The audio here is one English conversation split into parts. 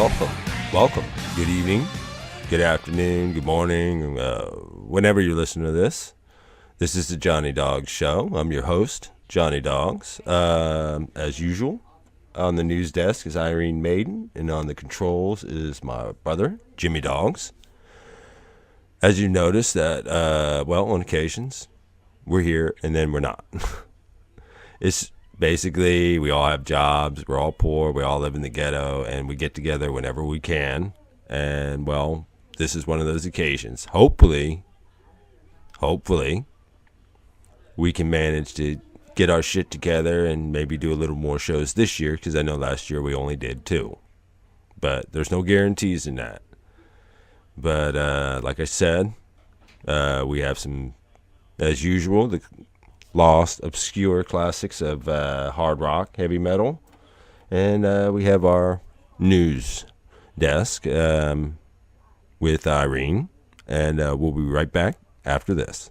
welcome. Good evening, good afternoon, good morning, whenever you're listening to this. This is the Johnny Dogs Show. I'm your host, Johnny Dogs. As usual, on the news desk is Irene Maiden, and on the controls is my brother, Jimmy Dogs. As you notice that, on occasions, we're here and then we're not. It's basically, we all have jobs, we're all poor, we all live in the ghetto, and we get together whenever we can. And, well, this is one of those occasions. Hopefully, we can manage to get our shit together and maybe do a little more shows this year, because I know last year we only did 2. But there's no guarantees in that. But, like I said, we have some, as usual, the lost, obscure classics of hard rock, heavy metal. And we have our news desk with Irene. And we'll be right back after this.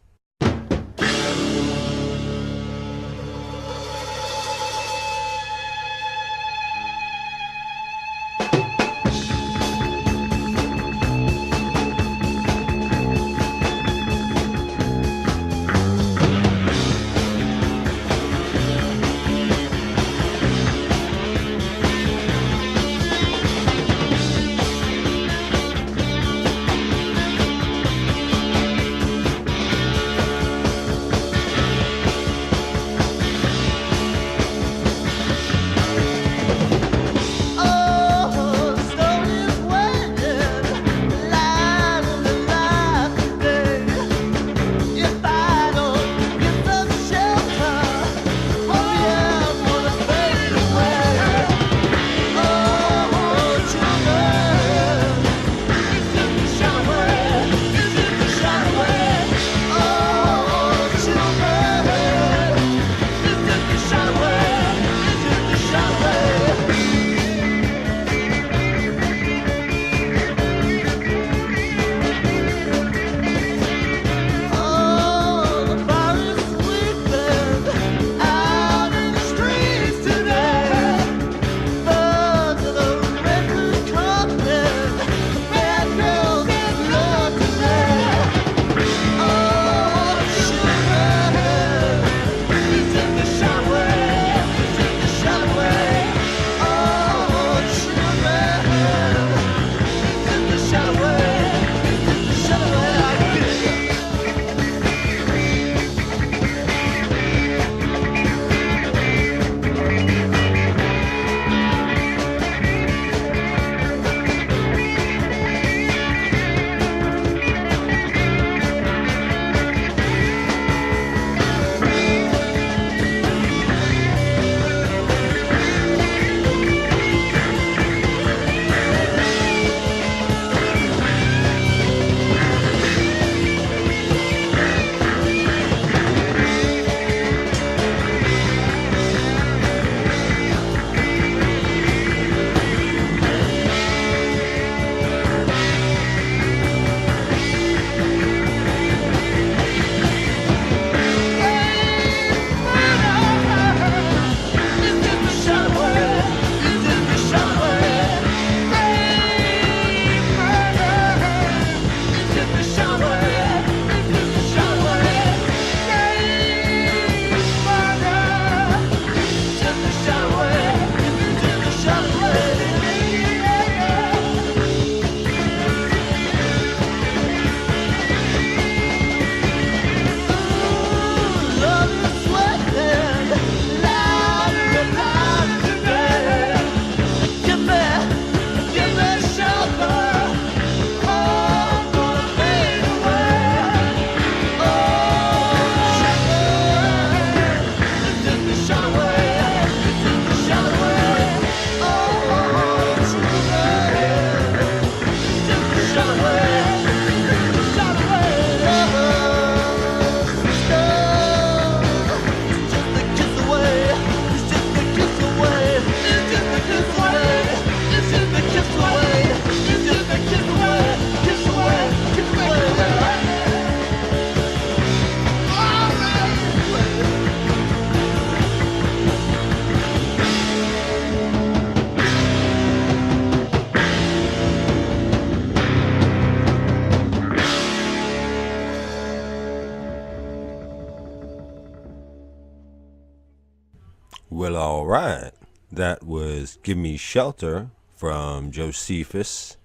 Well, all right. That was Give Me Shelter from Josephus,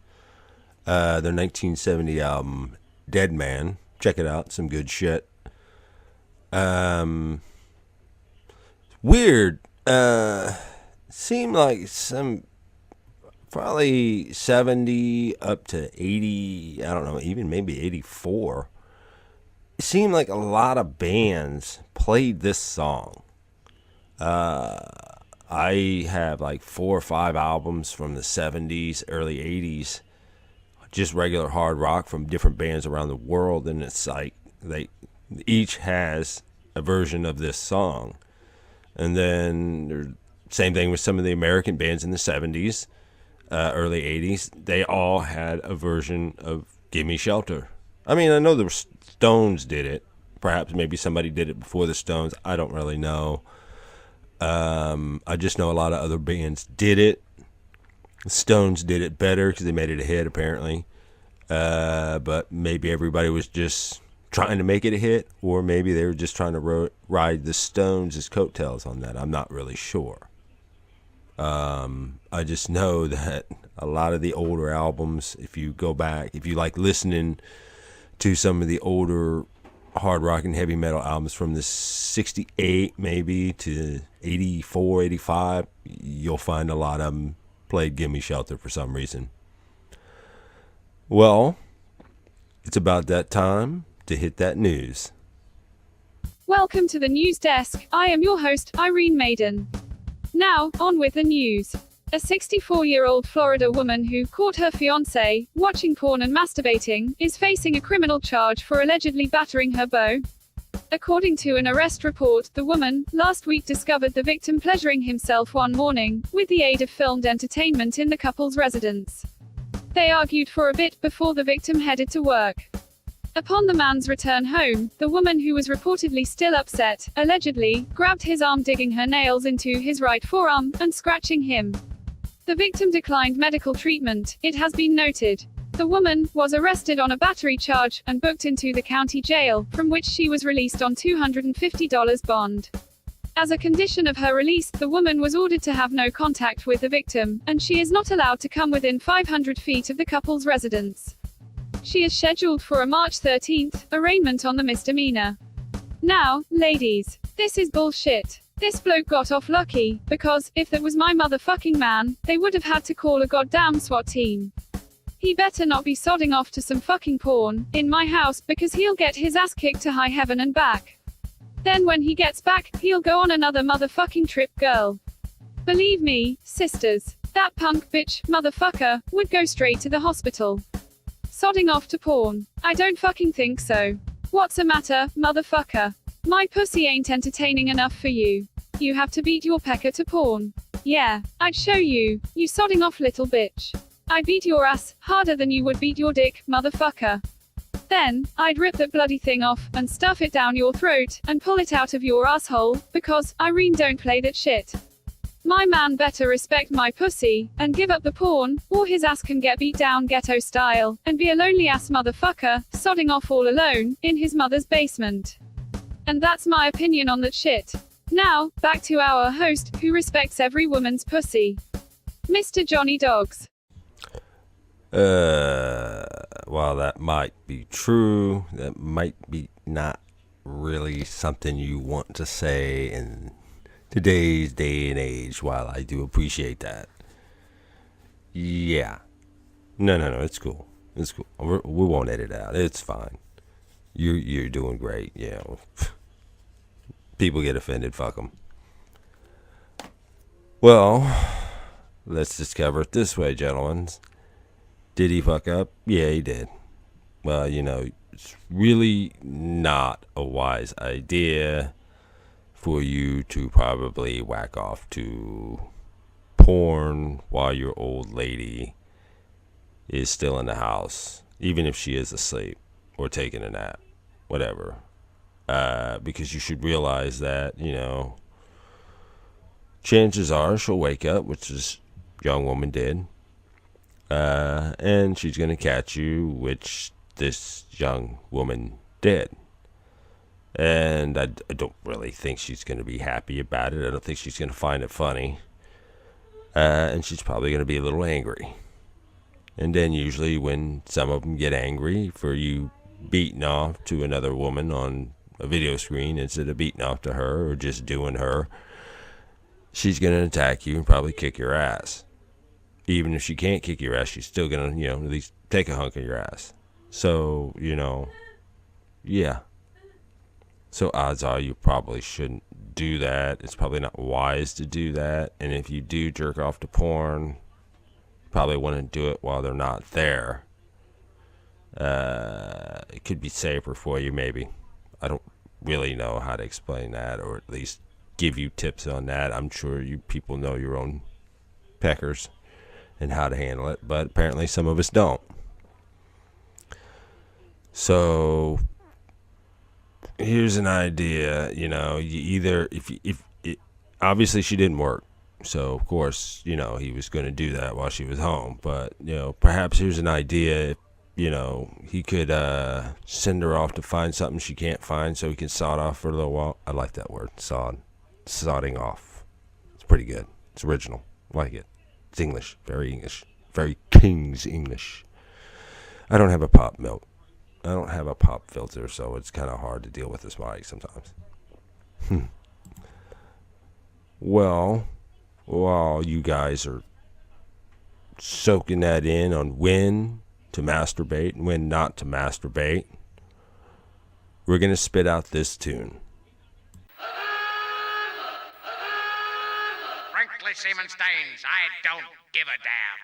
their 1970 album, Dead Man. Check it out, some good shit. Weird. Seemed like some probably 70 up to 80, I don't know, even maybe 84. It seemed like a lot of bands played this song. I have like 4 or 5 albums from the 70s, early 80s, just regular hard rock from different bands around the world, and it's like they each has a version of this song. And then same thing with some of the American bands in the 70s, early 80s. They all had a version of Give Me Shelter. I mean, I know the Stones did it. Perhaps maybe somebody did it before the Stones. I don't really know. I just know a lot of other bands did it. The Stones did it better because they made it a hit, apparently. But maybe everybody was just trying to make it a hit, or maybe they were just trying to ride the Stones' coattails on that. I'm not really sure. I just know that a lot of the older albums, if you go back, if you like listening to some of the older hard rock and heavy metal albums from the 68 maybe to 84, 85, you'll find a lot of them played Give Me Shelter for some reason. Well, it's about that time to hit that news. Welcome to the news desk. I am your host, Irene Maiden. Now, on with the news. A 64-year-old Florida woman who caught her fiancé watching porn and masturbating is facing a criminal charge for allegedly battering her beau. According to an arrest report, the woman, last week discovered the victim pleasuring himself one morning, with the aid of filmed entertainment in the couple's residence. They argued for a bit before the victim headed to work. Upon the man's return home, the woman, who was reportedly still upset, allegedly grabbed his arm, digging her nails into his right forearm, and scratching him. The victim declined medical treatment, it has been noted. The woman was arrested on a battery charge and booked into the county jail, from which she was released on $250 bond. As a condition of her release, the woman was ordered to have no contact with the victim, and she is not allowed to come within 500 feet of the couple's residence. She is scheduled for a March 13th arraignment on the misdemeanor. Now, ladies, this is bullshit. This bloke got off lucky, because, if that was my motherfucking man, they would have had to call a goddamn SWAT team. He better not be sodding off to some fucking porn in my house, because he'll get his ass kicked to high heaven and back. Then when he gets back, he'll go on another motherfucking trip, girl. Believe me, sisters, that punk bitch, motherfucker, would go straight to the hospital. Sodding off to porn? I don't fucking think so. What's the matter, motherfucker? My pussy ain't entertaining enough for you. You have to beat your pecker to porn. Yeah, I'd show you, you sodding off little bitch. I'd beat your ass, harder than you would beat your dick, motherfucker. Then, I'd rip that bloody thing off, and stuff it down your throat, and pull it out of your asshole, because, Irene don't play that shit. My man better respect my pussy, and give up the porn, or his ass can get beat down ghetto style, and be a lonely ass motherfucker, sodding off all alone, in his mother's basement. And that's my opinion on that shit. Now, back to our host, who respects every woman's pussy. Mr. Johnny Dogs. While that might be true, that might be not really something you want to say in today's day and age, while I do appreciate that. Yeah. No, it's cool. It's cool. We won't edit it out. It's fine. You're doing great. Yeah. People get offended. Fuck them. Well, let's just cover it this way, gentlemen. Did he fuck up? Yeah, he did. Well, it's really not a wise idea for you to probably whack off to porn while your old lady is still in the house, even if she is asleep or taking a nap, whatever. Because you should realize that, chances are she'll wake up, which this young woman did, and she's going to catch you, which this young woman did. And I don't really think she's going to be happy about it. I don't think she's going to find it funny. And she's probably going to be a little angry. And then usually when some of them get angry for you beating off to another woman on a video screen instead of beating off to her or just doing her, she's going to attack you and probably kick your ass. Even if she can't kick your ass, she's still going to, at least take a hunk of your ass. So, yeah. So odds are you probably shouldn't do that. It's probably not wise to do that. And if you do jerk off to porn, you probably want to do it while they're not there. It could be safer for you, maybe. I don't really know how to explain that, or at least give you tips on that. I'm sure you people know your own peckers and how to handle it, but apparently some of us don't. So here's an idea, you either, if obviously she didn't work, so of course, he was going to do that while she was home, but, perhaps here's an idea, he could send her off to find something she can't find so he can sod off for a little while. I like that word, sodding off. It's pretty good. It's original. I like it. It's English, very King's English. I don't have a pop filter, so it's kind of hard to deal with this mic sometimes. Well, while you guys are soaking that in on when to masturbate and when not to masturbate, we're going to spit out this tune. Frankly, Seaman Staines, I don't give a damn.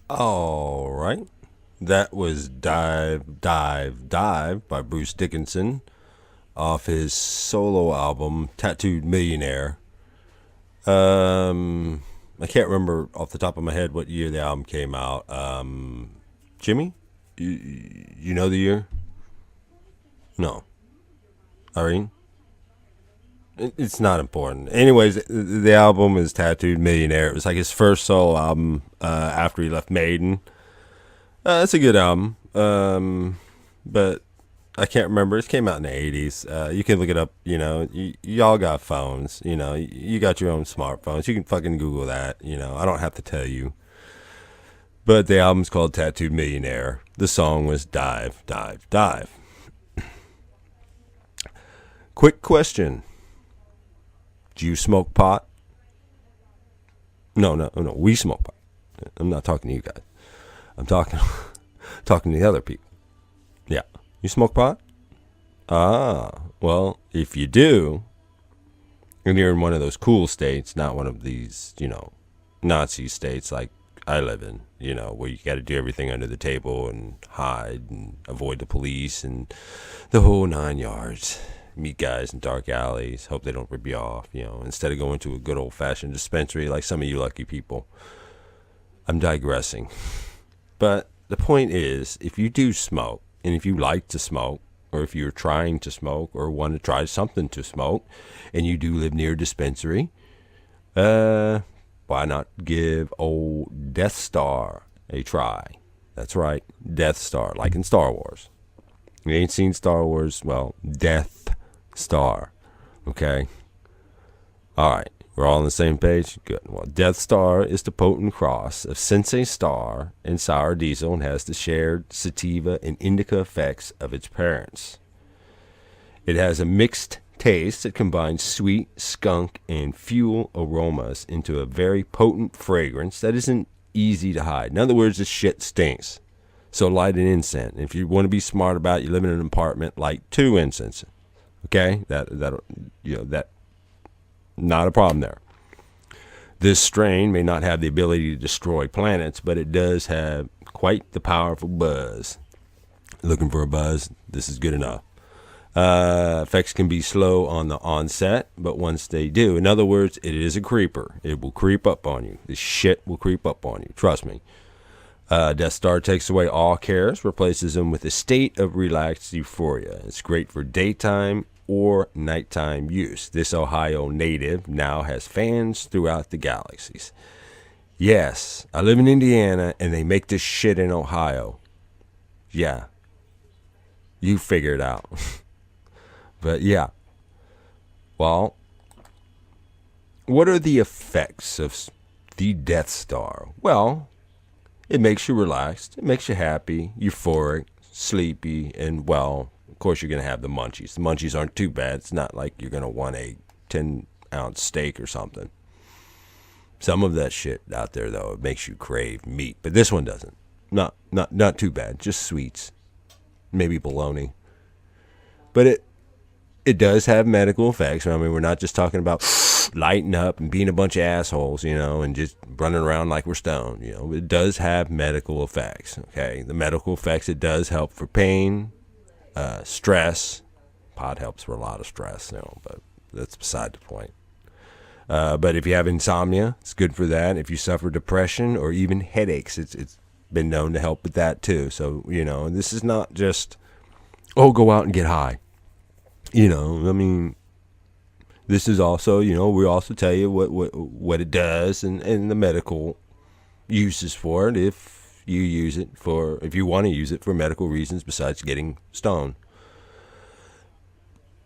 All right. That was Dive, Dive, Dive by Bruce Dickinson off his solo album, Tattooed Millionaire. I can't remember off the top of my head what year the album came out. Jimmy, you know the year? No. Irene? It's not important. Anyways, the album is Tattooed Millionaire. It was like his first solo album after he left Maiden. It's a good album, but I can't remember. It came out in the 80s. You can look it up. Y'all got phones. You got your own smartphones. You can fucking Google that. I don't have to tell you. But the album's called Tattooed Millionaire. The song was Dive, Dive, Dive. Quick question. Do you smoke pot? No. We smoke pot. I'm not talking to you guys. I'm talking to the other people. Yeah. You smoke pot? Well, if you do, and you're in one of those cool states, not one of these, Nazi states like I live in, where you got to do everything under the table and hide and avoid the police and the whole 9 yards. Meet guys in dark alleys, hope they don't rip you off, instead of going to a good old-fashioned dispensary like some of you lucky people. I'm digressing. But the point is, if you do smoke, and if you like to smoke, or if you're trying to smoke, or want to try something to smoke, and you do live near a dispensary, why not give old Death Star a try? That's right, Death Star, like in Star Wars. You ain't seen Star Wars? Well, Death Star. Okay? Alright, we're all on the same page? Good. Well, Death Star is the potent cross of Sensei Star and Sour Diesel and has the shared sativa and indica effects of its parents. It has a mixed taste that combines sweet, skunk, and fuel aromas into a very potent fragrance that isn't easy to hide. In other words, this shit stinks. So light an incense. If you want to be smart about it, you live in an apartment, light 2 incenses. Okay? That not a problem there. This strain may not have the ability to destroy planets, but it does have quite the powerful buzz. Looking for a buzz? This is good enough. Effects can be slow on the onset, but once they do, in other words, it is a creeper. It will creep up on you. This shit will creep up on you. Trust me. Death Star takes away all cares, replaces them with a state of relaxed euphoria. It's great for daytime or nighttime use. This Ohio native now has fans throughout the galaxies. Yes, I live in Indiana and they make this shit in Ohio. Yeah. You figure it out. But yeah. Well, what are the effects of the Death Star? Well, it makes you relaxed. It makes you happy, euphoric, sleepy, and well, of course you're going to have the munchies. The munchies aren't too bad. It's not like you're going to want a 10-ounce steak or something. Some of that shit out there, though, it makes you crave meat. But this one doesn't. Not too bad. Just sweets. Maybe bologna. But it does have medical effects. I mean, we're not just talking about lighting up and being a bunch of assholes, and just running around like we're stoned. It does have medical effects. Okay, the medical effects, it does help for pain, stress. Pot helps for a lot of stress, but that's beside the point. But if you have insomnia, it's good for that. If you suffer depression or even headaches, it's been known to help with that too. So this is not just go out and get high. This is also, we also tell you what it does and the medical uses for it if you want to use it for medical reasons besides getting stoned.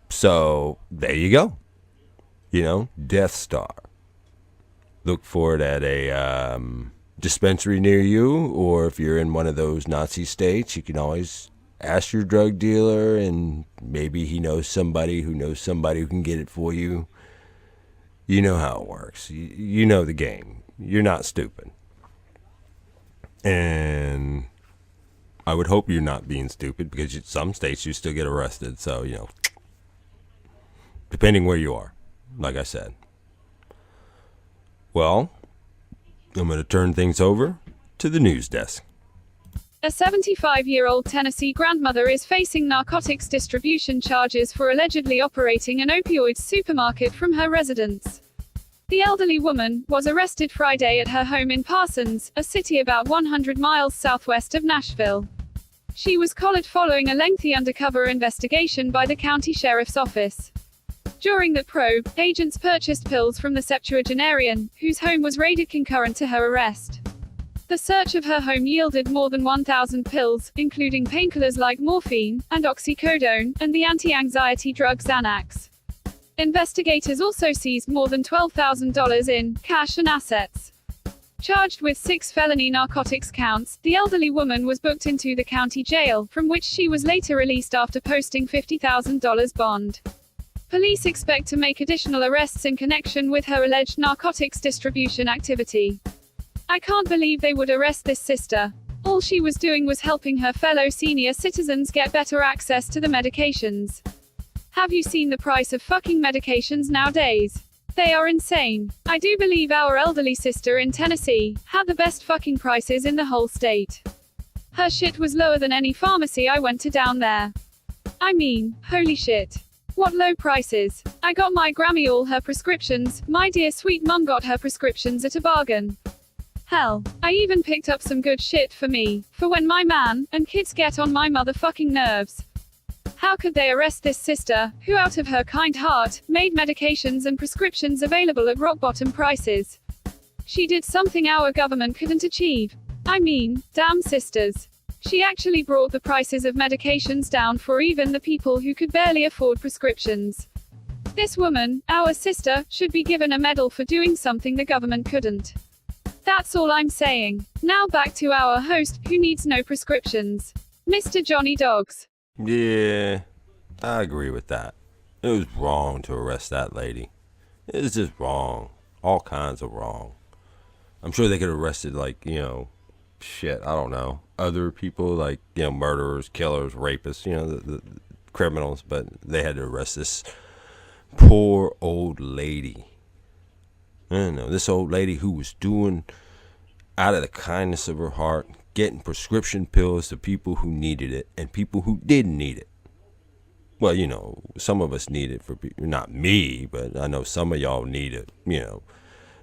So there you go. Death Star. Look for it at a dispensary near you, or if you're in one of those Nazi states, you can always ask your drug dealer, and maybe he knows somebody who can get it for you. You know how it works. You know the game. You're not stupid. And I would hope you're not being stupid, because some states you still get arrested. So, depending where you are, like I said. Well, I'm going to turn things over to the news desk. A 75-year-old Tennessee grandmother is facing narcotics distribution charges for allegedly operating an opioid supermarket from her residence. The elderly woman was arrested Friday at her home in Parsons, a city about 100 miles southwest of Nashville. She was collared following a lengthy undercover investigation by the county sheriff's office. During the probe, agents purchased pills from the septuagenarian, whose home was raided concurrent to her arrest. The search of her home yielded more than 1,000 pills, including painkillers like morphine and oxycodone, and the anti-anxiety drug Xanax. Investigators also seized more than $12,000 in cash and assets. Charged with 6 felony narcotics counts, the elderly woman was booked into the county jail, from which she was later released after posting $50,000 bond. Police expect to make additional arrests in connection with her alleged narcotics distribution activity. I can't believe they would arrest this sister. All she was doing was helping her fellow senior citizens get better access to the medications. Have you seen the price of fucking medications nowadays? They are insane. I do believe our elderly sister in Tennessee had the best fucking prices in the whole state. Her shit was lower than any pharmacy I went to down there. I mean, holy shit. What low prices. I got my Grammy all her prescriptions, my dear sweet mum got her prescriptions at a bargain. Hell, I even picked up some good shit for me, for when my man and kids get on my motherfucking nerves. How could they arrest this sister, who out of her kind heart, made medications and prescriptions available at rock-bottom prices? She did something our government couldn't achieve. I mean, damn sisters. She actually brought the prices of medications down for even the people who could barely afford prescriptions. This woman, our sister, should be given a medal for doing something the government couldn't. That's all I'm saying. Now back to our host, who needs no prescriptions. Mr. Johnny Dogs. Yeah, I agree with that. It was wrong to arrest that lady. It was just wrong. All kinds of wrong. I'm sure they could have arrested, like, shit, I don't know. Other people, like, murderers, killers, rapists, the criminals, but they had to arrest this poor old lady. I don't know, this old lady who was doing, out of the kindness of her heart, getting prescription pills to people who needed it and people who didn't need it. Well, some of us need it for people, not me, but I know some of y'all need it, a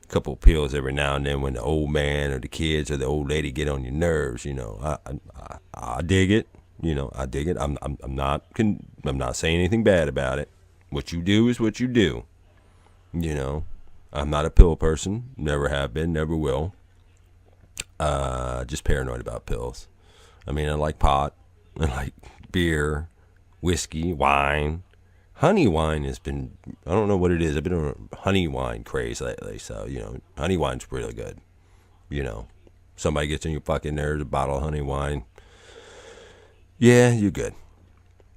couple pills every now and then when the old man or the kids or the old lady get on your nerves, I dig it, I dig it. I'm not saying anything bad about it. What you do is what you do, I'm not a pill person, never have been, never will. Just paranoid about pills. I mean, I like pot, I like beer, whiskey, wine. Honey wine has been, I don't know what it is. I've been on a honey wine craze lately. So, honey wine's really good. Somebody gets in your fucking nerves, a bottle of honey wine. Yeah, you're good.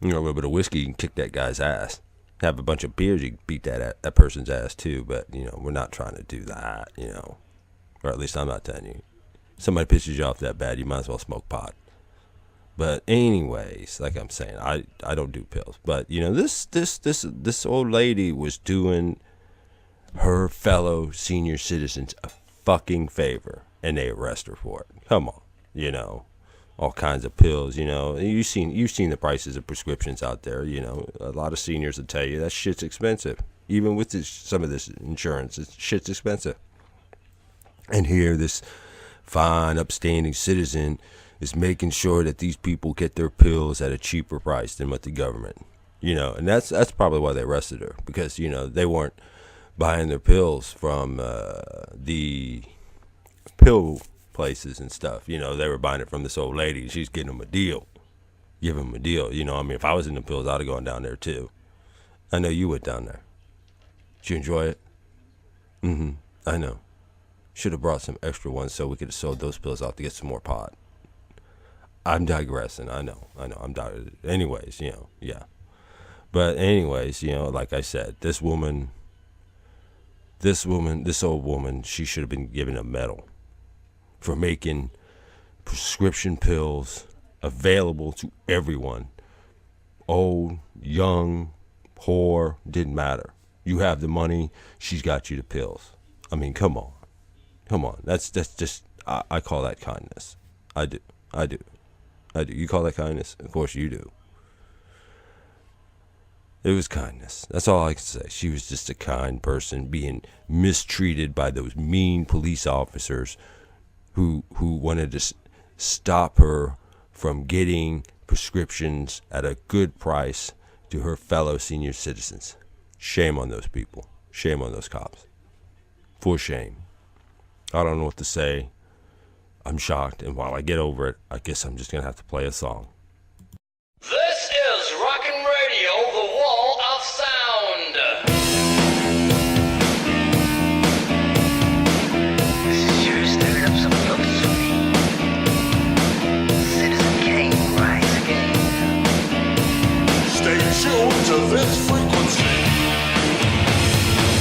A little bit of whiskey, you can kick that guy's ass. Have a bunch of beers, you can beat that person's ass too. But, we're not trying to do that, Or at least I'm not telling you. Somebody pisses you off that bad, you might as well smoke pot. But anyways, like I'm saying, I don't do pills. But this old lady was doing her fellow senior citizens a fucking favor, and they arrest her for it. Come on, all kinds of pills. You've seen the prices of prescriptions out there. A lot of seniors will tell you that shit's expensive. Even with some of this insurance, shit's expensive. And here, this fine, upstanding citizen is making sure that these people get their pills at a cheaper price than what the government, and that's probably why they arrested her, because, they weren't buying their pills from the pill places and stuff. They were buying it from this old lady. She's getting them a deal. Give them a deal. If I was in the pills, I'd have gone down there too. I know you went down there. Did you enjoy it? I know. Should have brought some extra ones so we could have sold those pills out to get some more pot. I'm digressing. I know. Anyways, yeah. But anyways, like I said, this old woman, she should have been given a medal for making prescription pills available to everyone. Old, young, poor, didn't matter. You have the money, she's got you the pills. I mean, come on. That's just, I call that kindness. I do. I do. I do. You call that kindness? Of course you do. It was kindness. That's all I can say. She was just a kind person being mistreated by those mean police officers who wanted to stop her from getting prescriptions at a good price to her fellow senior citizens. Shame on those people. Shame on those cops. For shame. I don't know what to say. I'm shocked, and while I get over it, I guess I'm just going to have to play a song. This is Rockin' Radio, the Wall of Sound. This sure stirred up some feelings for me. Citizen Kane, rise again. Stay tuned to this frequency.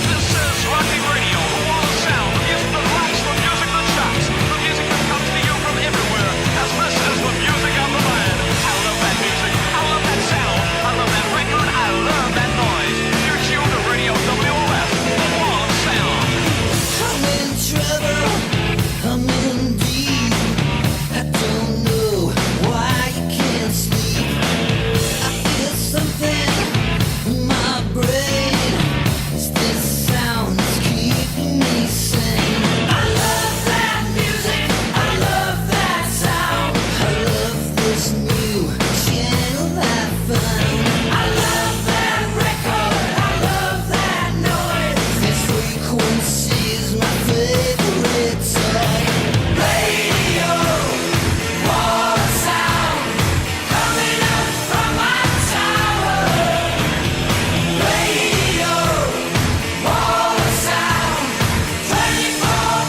This is Rocking Radio, the wall of sound, the music that rocks, the music that shocks, the music that comes to you from everywhere, as this is the music of the land. I love that music, I love that sound, I love that record, I love that noise. You're tuned to Radio WOS, the wall of sound. I'm in trouble, I'm in deep. I don't know why you can't sleep. I feel something in my brain. It's this sound that's keeping me sane. I love that music, I love that sound. I love this new channel I found. I love that record, I love that noise. This frequency is my favorite toy. Radio, wall of sound, coming up from my tower. Radio, wall of sound, 24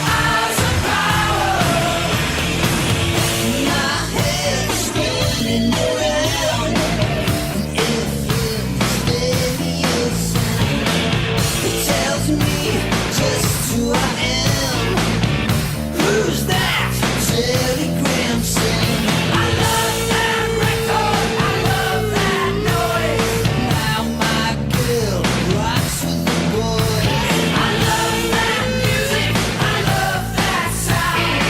hours of power. My head's spinning around, and everything's stereo sound. It tells me just who I am. Who's that telegram saying? I love that record, I love that noise. Now my girl rocks with the boys. I love that music, I love that sound.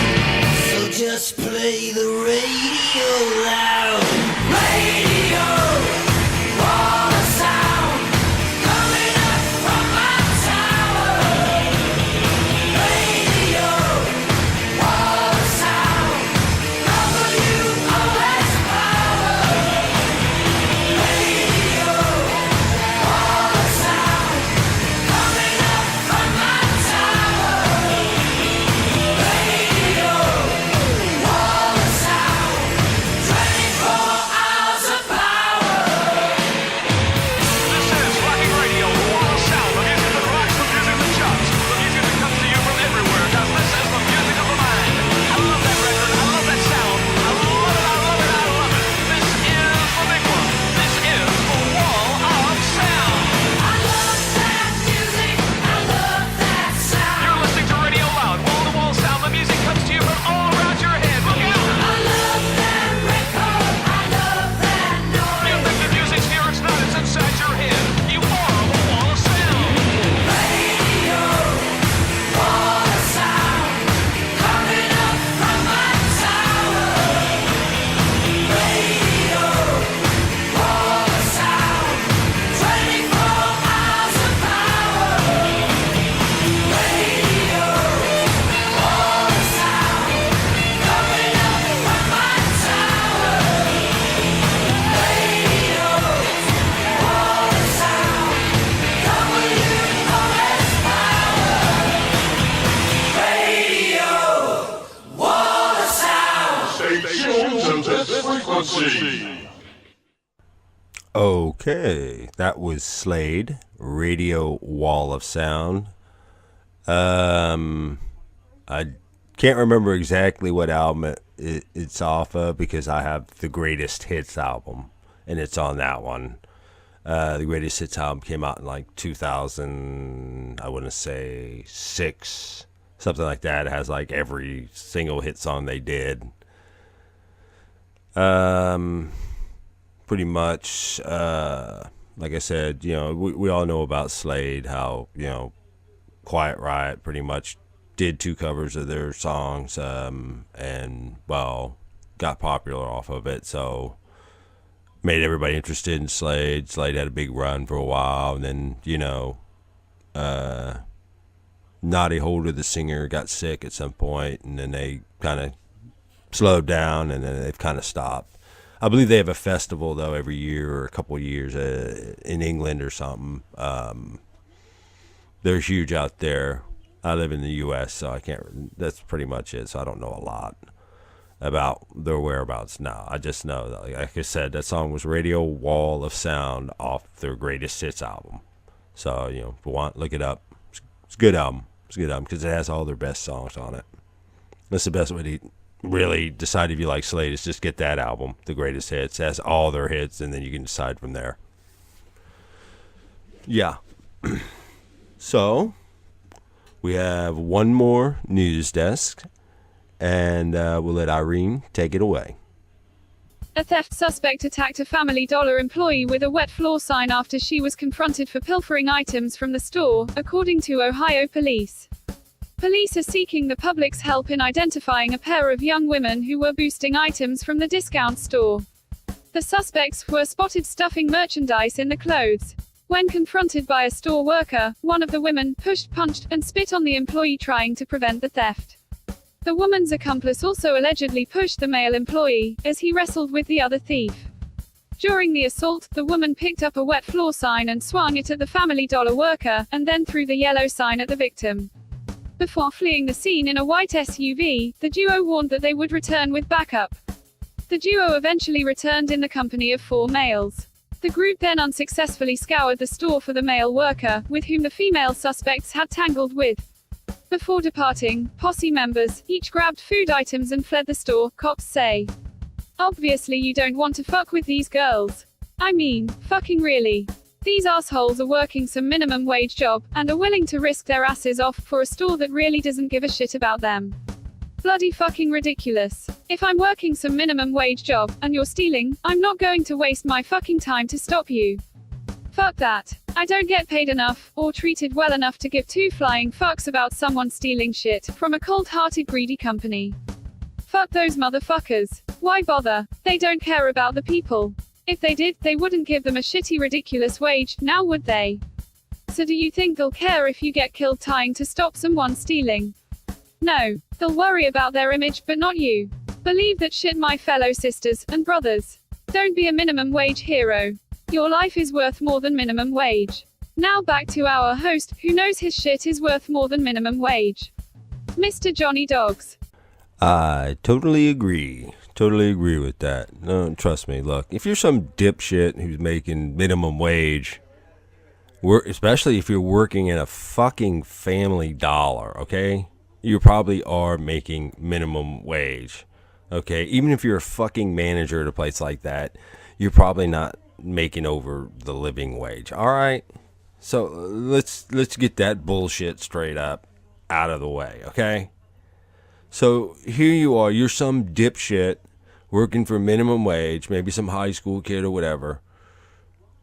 So just play the radio loud. Radio, wall of sound, coming up from my tower. Radio, wall of sound, WOS power. Radio, wall of sound, coming up from my tower. Radio, wall of sound, 24 hours of power. This is Rocking Radio, the wall of sound, the music that rocks, the music that shocks, the music that comes to you from everywhere, cause this is the music of the mind. I love that record, I love that sound, I love it, I love it, I love it. This is the big one, this is the wall of sound. I love that music, I love that sound. You're listening to Radio Loud, wall-to-wall sound, the music comes to you from all around your head, look out! I love that record, I love that You noise. think the music's here, it's not, it's inside your head. You are the wall of sound. Radio, wall of sound, coming up from my tower. Radio, wall of sound, 24 hours of power. Radio, wall of sound, coming up from my tower. Radio, wall of sound, WOS power. Radio, wall of sound. Stay tuned to this frequency. Okay, that was Slade, Radio Wall of Sound. I can't remember exactly what album it's off of because I have the Greatest Hits album, and it's on that one. The Greatest Hits album came out in like 2000, I want to say 6, something like that. It has like every single hit song they did. Pretty much, like I said, we all know about Slade, how, Quiet Riot pretty much did 2 covers of their songs, and, well, got popular off of it, so made everybody interested in Slade. Slade had a big run for a while, and then, Noddy Holder, the singer, got sick at some point, and then they kind of slowed down, and then they've kind of stopped. I believe they have a festival, though, every year or a couple of years in England or something. They're huge out there. I live in the U.S., so I can't. That's pretty much it. So I don't know a lot about their whereabouts now. I just know that, like I said, that song was "Radio Wall of Sound" off their Greatest Hits album. So if you want, look it up. It's a good album. It's a good album because it has all their best songs on it. That's the best way to really decide if you like Slade is just get that album, The Greatest Hits. It has all their hits, and then you can decide from there. Yeah. So we have one more news desk, and we'll let Irene take it away. A theft suspect attacked a Family Dollar employee with a wet floor sign after she was confronted for pilfering items from the store, according to Ohio police. Police are seeking the public's help in identifying a pair of young women who were boosting items from the discount store. The suspects were spotted stuffing merchandise in the clothes. When confronted by a store worker, one of the women pushed, punched, and spit on the employee trying to prevent the theft. The woman's accomplice also allegedly pushed the male employee, as he wrestled with the other thief. During the assault, the woman picked up a wet floor sign and swung it at the Family Dollar worker, and then threw the yellow sign at the victim. Before fleeing the scene in a white SUV, the duo warned that they would return with backup. The duo eventually returned in the company of 4 males. The group then unsuccessfully scoured the store for the male worker, with whom the female suspects had tangled with. Before departing, posse members each grabbed food items and fled the store, cops say. Obviously you don't want to fuck with these girls. I mean, fucking really. These assholes are working some minimum wage job, and are willing to risk their asses off for a store that really doesn't give a shit about them. Bloody fucking ridiculous. If I'm working some minimum wage job, and you're stealing, I'm not going to waste my fucking time to stop you. Fuck that. I don't get paid enough, or treated well enough to give 2 flying fucks about someone stealing shit from a cold-hearted greedy company. Fuck those motherfuckers. Why bother? They don't care about the people. If they did, they wouldn't give them a shitty ridiculous wage, now would they? So do you think they'll care if you get killed trying to stop someone stealing? No. They'll worry about their image, but not you. Believe that shit, my fellow sisters and brothers. Don't be a minimum wage hero. Your life is worth more than minimum wage. Now back to our host, who knows his shit is worth more than minimum wage. Mr. Johnny Dogs. I totally agree. Totally agree with that. No, trust me. Look, if you're some dipshit who's making minimum wage, especially if you're working in a fucking Family Dollar, okay? You probably are making minimum wage, okay? Even if you're a fucking manager at a place like that, you're probably not making over the living wage, all right? So let's get that bullshit straight up out of the way, okay? So here you are, you're some dipshit working for minimum wage, maybe some high school kid or whatever,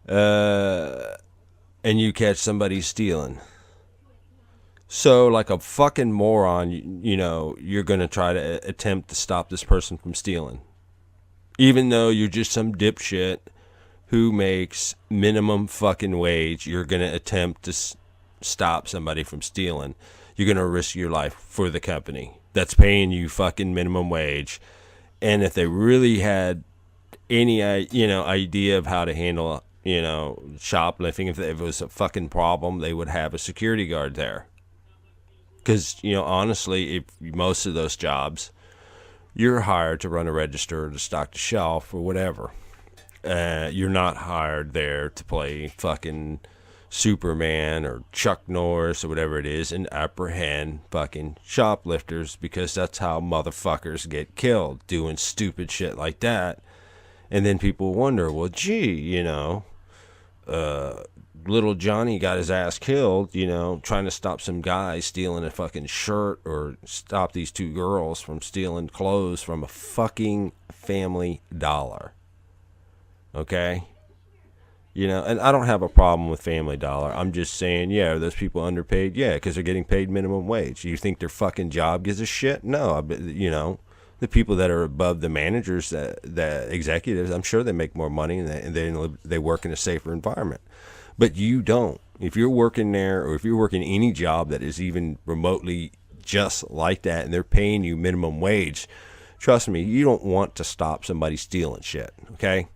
and you catch somebody stealing. So like a fucking moron, you're going to try to attempt to stop this person from stealing. Even though you're just some dipshit who makes minimum fucking wage, you're going to attempt to stop somebody from stealing. You're going to risk your life for the company that's paying you fucking minimum wage. And if they really had any, idea of how to handle, shoplifting, if it was a fucking problem, they would have a security guard there. Because, honestly, if most of those jobs, you're hired to run a register or to stock the shelf or whatever. You're not hired there to play fucking Superman or Chuck Norris or whatever it is and apprehend fucking shoplifters, because that's how motherfuckers get killed, doing stupid shit like that. And then people wonder, well, gee, little Johnny got his ass killed, trying to stop some guy stealing a fucking shirt, or stop these 2 girls from stealing clothes from a fucking Family Dollar. Okay? You know, and I don't have a problem with Family Dollar. I'm just saying, yeah, are those people underpaid? Yeah, because they're getting paid minimum wage. You think their fucking job gives a shit? No, you know, the people that are above the managers, the executives, I'm sure they make more money and they work in a safer environment. But you don't. If you're working there, or if you're working any job that is even remotely just like that, and they're paying you minimum wage, trust me, you don't want to stop somebody stealing shit, okay?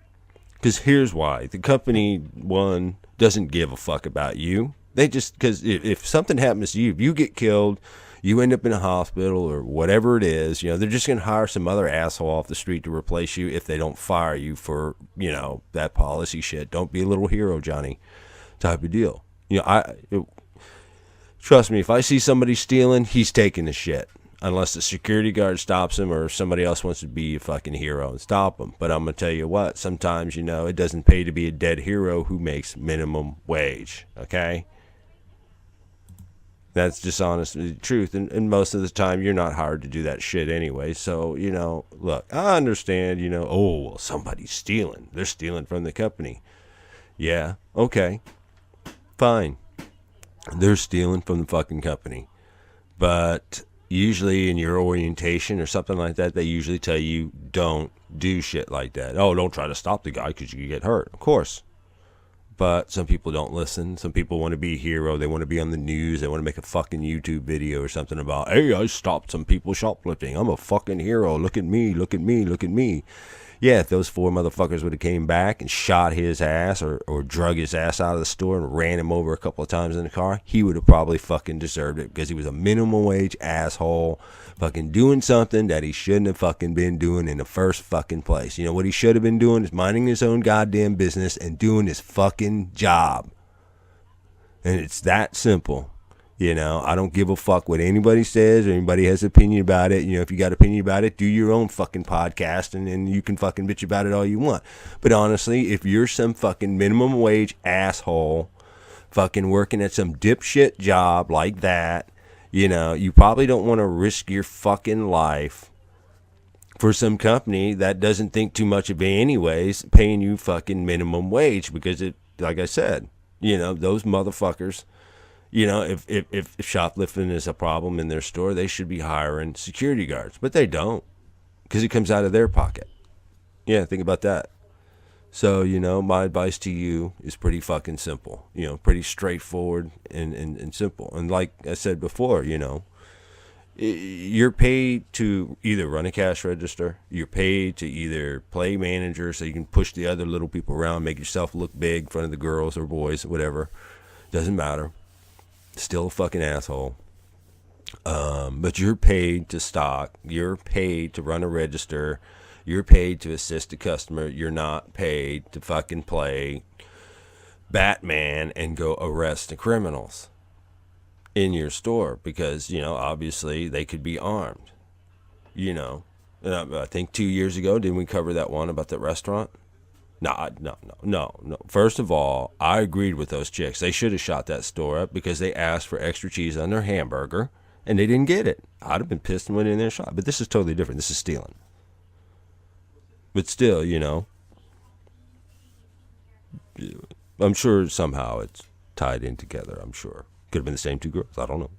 Because here's why. The company, one, doesn't give a fuck about you. They just, because if something happens to you, if you get killed, you end up in a hospital or whatever it is, you know, they're just going to hire some other asshole off the street to replace you if they don't fire you for, you know, that policy shit. Don't be a little hero, Johnny, type of deal. You know, trust me, if I see somebody stealing, he's taking the shit. Unless the security guard stops him or somebody else wants to be a fucking hero and stop him. But I'm going to tell you what, sometimes, you know, it doesn't pay to be a dead hero who makes minimum wage, okay? That's just honest truth. And most of the time, you're not hired to do that shit anyway. So, you know, look, I understand, you know, oh, well, somebody's stealing. They're stealing from the company. Yeah, okay, fine. They're stealing from the fucking company. But usually in your orientation or something like that, they usually tell you don't do shit like that. Oh, don't try to stop the guy because you get hurt. Of course. But some people don't listen. Some people want to be a hero. They want to be on the news. They want to make a fucking YouTube video or something about, hey, I stopped some people shoplifting. I'm a fucking hero. Look at me. Look at me. Look at me. Yeah, if those 4 motherfuckers would have came back and shot his ass or drug his ass out of the store and ran him over a couple of times in the car, he would have probably fucking deserved it because he was a minimum wage asshole fucking doing something that he shouldn't have fucking been doing in the first fucking place. You know what he should have been doing is minding his own goddamn business and doing his fucking job. And it's that simple. You know, I don't give a fuck what anybody says or anybody has an opinion about it. You know, if you got an opinion about it, do your own fucking podcast and you can fucking bitch about it all you want. But honestly, if you're some fucking minimum wage asshole fucking working at some dipshit job like that, you know, you probably don't want to risk your fucking life for some company that doesn't think too much of it anyways, paying you fucking minimum wage because it, like I said, you know, those motherfuckers. You know, if shoplifting is a problem in their store, they should be hiring security guards. But they don't, because it comes out of their pocket. Yeah, think about that. So, you know, my advice to you is pretty fucking simple. You know, pretty straightforward and simple. And like I said before, you know, you're paid to either run a cash register. You're paid to either play manager so you can push the other little people around, make yourself look big in front of the girls or boys, whatever. Doesn't matter. Still a fucking asshole. But you're paid to stock. You're paid to run a register. You're paid to assist a customer. You're not paid to fucking play Batman and go arrest the criminals in your store because, you know, obviously they could be armed. You know, I think 2 years ago, didn't we cover that one about the restaurant? No. First of all, I agreed with those chicks. They should have shot that store up because they asked for extra cheese on their hamburger, and they didn't get it. I'd have been pissed and went in there and shot. But this is totally different. This is stealing. But still, you know, I'm sure somehow it's tied in together, I'm sure. Could have been the same 2 girls. I don't know.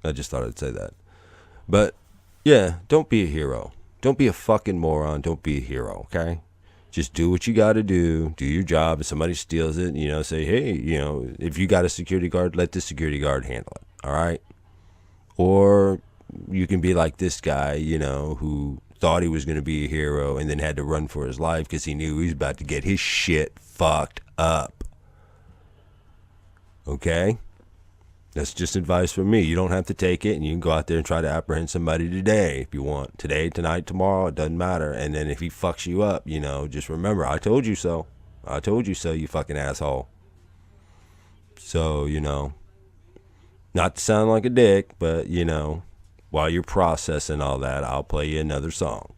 I just thought I'd say that. But, yeah, don't be a hero. Don't be a fucking moron. Don't be a hero, okay? Just do what you got to do your job. If somebody steals it, you know, say, hey, you know, if you got a security guard, let the security guard handle it, all right? Or you can be like this guy, you know, who thought he was going to be a hero and then had to run for his life because he knew he was about to get his shit fucked up. Okay? That's just advice from me. You don't have to take it, and you can go out there and try to apprehend somebody today if you want. Today, tonight, tomorrow, it doesn't matter. And then if he fucks you up, you know, just remember, I told you so. I told you so, you fucking asshole. So, you know, not to sound like a dick, but, you know, while you're processing all that, I'll play you another song.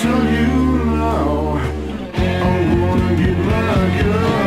tell you now, I'm gonna get my gun.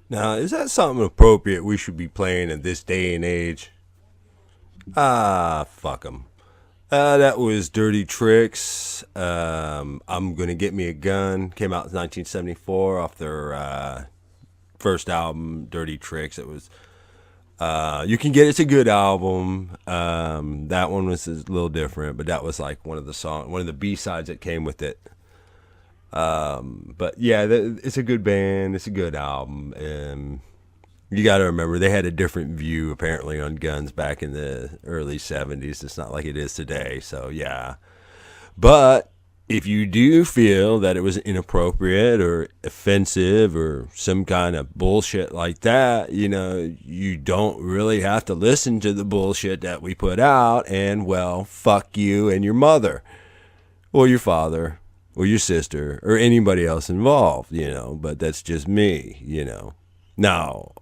Now, is that something appropriate we should be playing in this day and age? Fuck 'em. That was Dirty Tricks. I'm Gonna Get Me a Gun. Came out in 1974 off their first album, Dirty Tricks. It was, you can get it's a good album. That one was a little different, but that was like one of the B-sides that came with it. But yeah, it's a good band. It's a good album. And you got to remember they had a different view apparently on guns back in the early 70s. It's not like it is today. So yeah, but if you do feel that it was inappropriate or offensive or some kind of bullshit like that, you know, you don't really have to listen to the bullshit that we put out. And well, fuck you and your mother or your father or your sister, or anybody else involved, you know, but that's just me, you know. Now,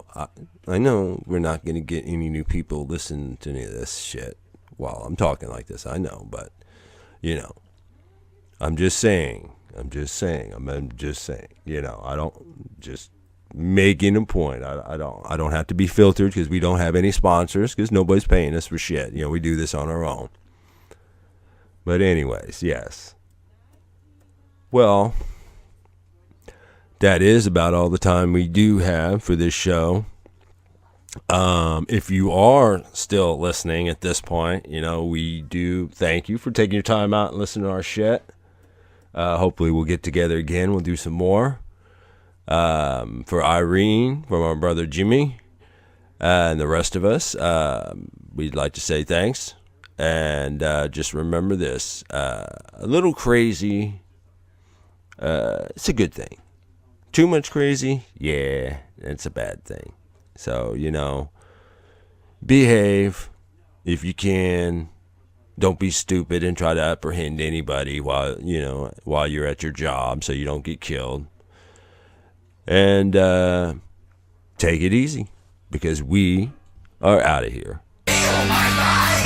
I know we're not going to get any new people listening to any of this shit while I'm talking like this, I know, but, you know, I'm just saying, you know, I don't, just making a point, I don't have to be filtered because we don't have any sponsors because nobody's paying us for shit, you know, we do this on our own. But anyways, yes. Well, that is about all the time we do have for this show. If you are still listening at this point, you know, we do thank you for taking your time out and listening to our shit. Hopefully we'll get together again. We'll do some more. For Irene, from our brother Jimmy, and the rest of us, we'd like to say thanks. And just remember this, a little crazy, it's a good thing. Too much crazy, yeah, it's a bad thing. So, you know, behave if you can. Don't be stupid and try to apprehend anybody while you're at your job so you don't get killed. And take it easy because we are out of here. Oh my God.